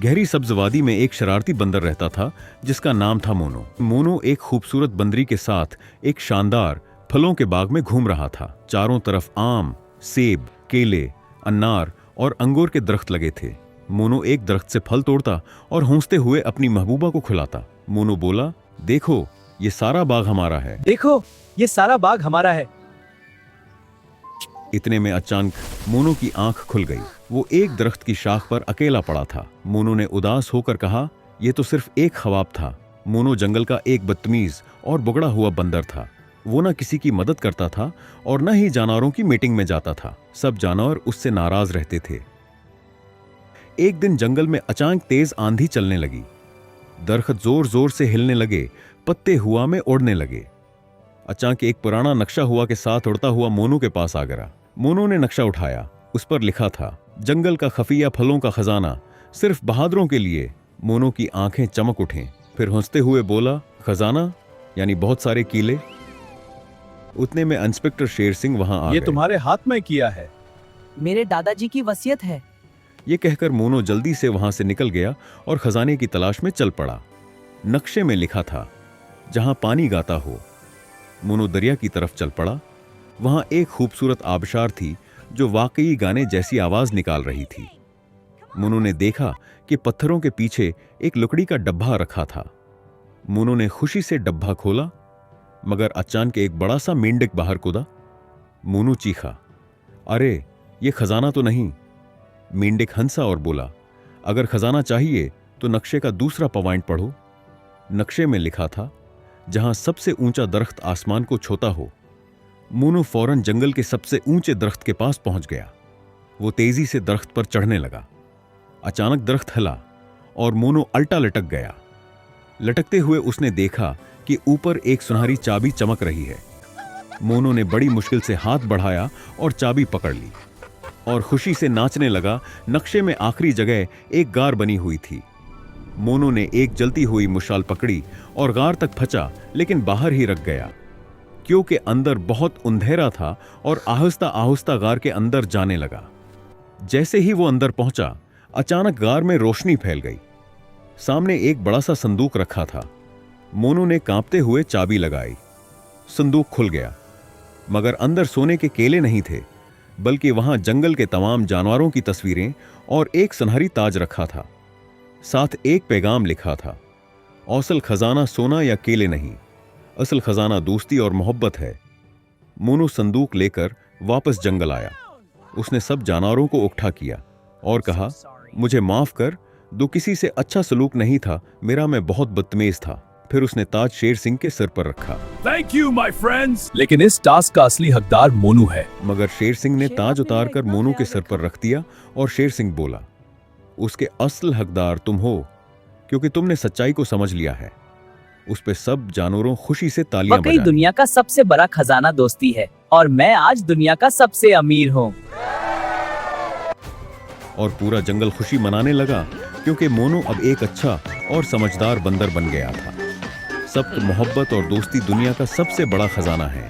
गहरी सब्ज वादी में एक शरारती बंदर रहता था जिसका नाम था मोनो। मोनो एक खूबसूरत बंदरी के साथ एक शानदार फलों के बाग में घूम रहा था। चारों तरफ आम, सेब, केले, अनार और अंगूर के दरख्त लगे थे। मोनो एक दरख्त से फल तोड़ता और हौंसते हुए अपनी महबूबा को खिलाता। मोनो बोला, देखो ये सारा बाग हमारा है। देखो ये सारा बाग हमारा है। इतने में अचानक मोनो की आंख खुल गई। वो एक दरख्त की शाख पर अकेला पड़ा था। मोनो ने उदास होकर कहा, यह तो सिर्फ एक ख्वाब था। मोनो जंगल का एक बदतमीज और बुगड़ा हुआ बंदर था। वो न किसी की मदद करता था और न ही जानवरों की मीटिंग में जाता था। सब जानवर उससे नाराज रहते थे। एक दिन जंगल में अचानक तेज आंधी चलने लगी। दरख्त जोर जोर से हिलने लगे, पत्ते हवा में उड़ने लगे। अचानक एक पुराना नक्शा हुआ के साथ उड़ता हुआ मोनू के पास आ गिरा। मोनू ने नक्शा उठाया। उस पर लिखा था, जंगल का खुफिया फलों का खजाना सिर्फ बहादुरों के लिए। मोनू की आंखें चमक उठें। फिर हंसते हुए बोला, खजाना यानी बहुत सारे कीले। उतने में इंस्पेक्टर शेर सिंह वहां आ गए। ये तुम्हारे हाथ में किया है। मेरे दादाजी की वसीयत है। ये कहकर मोनू जल्दी से वहां से निकल गया और खजाने की तलाश में चल पड़ा। नक्शे में लिखा था, जहां पानी गाता हो। मोनू दरिया की तरफ चल पड़ा। वहां एक खूबसूरत आबशार थी जो वाकई गाने जैसी आवाज निकाल रही थी। मोनू ने देखा कि पत्थरों के पीछे एक लकड़ी का डब्बा रखा था। मोनू ने खुशी से डब्बा खोला, मगर अचानक एक बड़ा सा मेंढक बाहर कूदा। मोनू चीखा, अरे ये खजाना तो नहीं। मेंढक हंसा और बोला, अगर खजाना चाहिए तो नक्शे का दूसरा पॉइंट पढ़ो। नक्शे में लिखा था, जहां सबसे ऊंचा दरख्त आसमान को छूता हो। मोनू फौरन जंगल के सबसे ऊंचे दरख्त के पास पहुंच गया। वो तेजी से दरख्त पर चढ़ने लगा। अचानक दरख्त हिला और मोनू अल्टा लटक गया। लटकते हुए उसने देखा कि ऊपर एक सुनहरी चाबी चमक रही है। मोनू ने बड़ी मुश्किल से हाथ बढ़ाया और चाबी पकड़ ली और खुशी से नाचने लगा। नक्शे में आखिरी जगह एक गार बनी हुई थी। मोनू ने एक जलती हुई मुशाल पकड़ी और गार तक फंचा, लेकिन बाहर ही रख गया क्योंकि अंदर बहुत अंधेरा था और आहिस्ता आहिस्ता गार के अंदर जाने लगा। जैसे ही वो अंदर पहुंचा, अचानक गार में रोशनी फैल गई। सामने एक बड़ा सा संदूक रखा था। मोनू ने कांपते हुए चाबी लगाई। संदूक खुल गया, मगर अंदर सोने के केले नहीं थे, बल्कि वहां जंगल के तमाम जानवरों की तस्वीरें और एक सुनहरी ताज रखा था। साथ एक पैगाम लिखा था, असल खजाना सोना या केले नहीं, असल खजाना दोस्ती और मोहब्बत है। मोनू संदूक लेकर वापस जंगल आया। उसने सब जानवरों को इकट्ठा किया और कहा, मुझे माफ कर दो, किसी से अच्छा सलूक नहीं था, मेरा मैं बहुत बदतमीज था। फिर उसने ताज शेर सिंह के सिर पर रखा। Thank you my friends. लेकिन इस टास्क का असली हकदार मोनू है। मगर शेर सिंह ने ताज उतारकर मोनू के सिर पर रख दिया और शेर सिंह बोला, उसके असल हकदार तुम हो, क्योंकि तुमने सच्चाई को समझ लिया है। उस पे सब जानवरों खुशी से तालियां वाकई बजाई। दुनिया का सबसे बड़ा खजाना दोस्ती है और मैं आज दुनिया का सबसे अमीर हूँ। और पूरा जंगल खुशी मनाने लगा क्योंकि मोनू अब एक अच्छा और समझदार बंदर बन गया था। सब मोहब्बत और दोस्ती दुनिया का सबसे बड़ा खजाना है।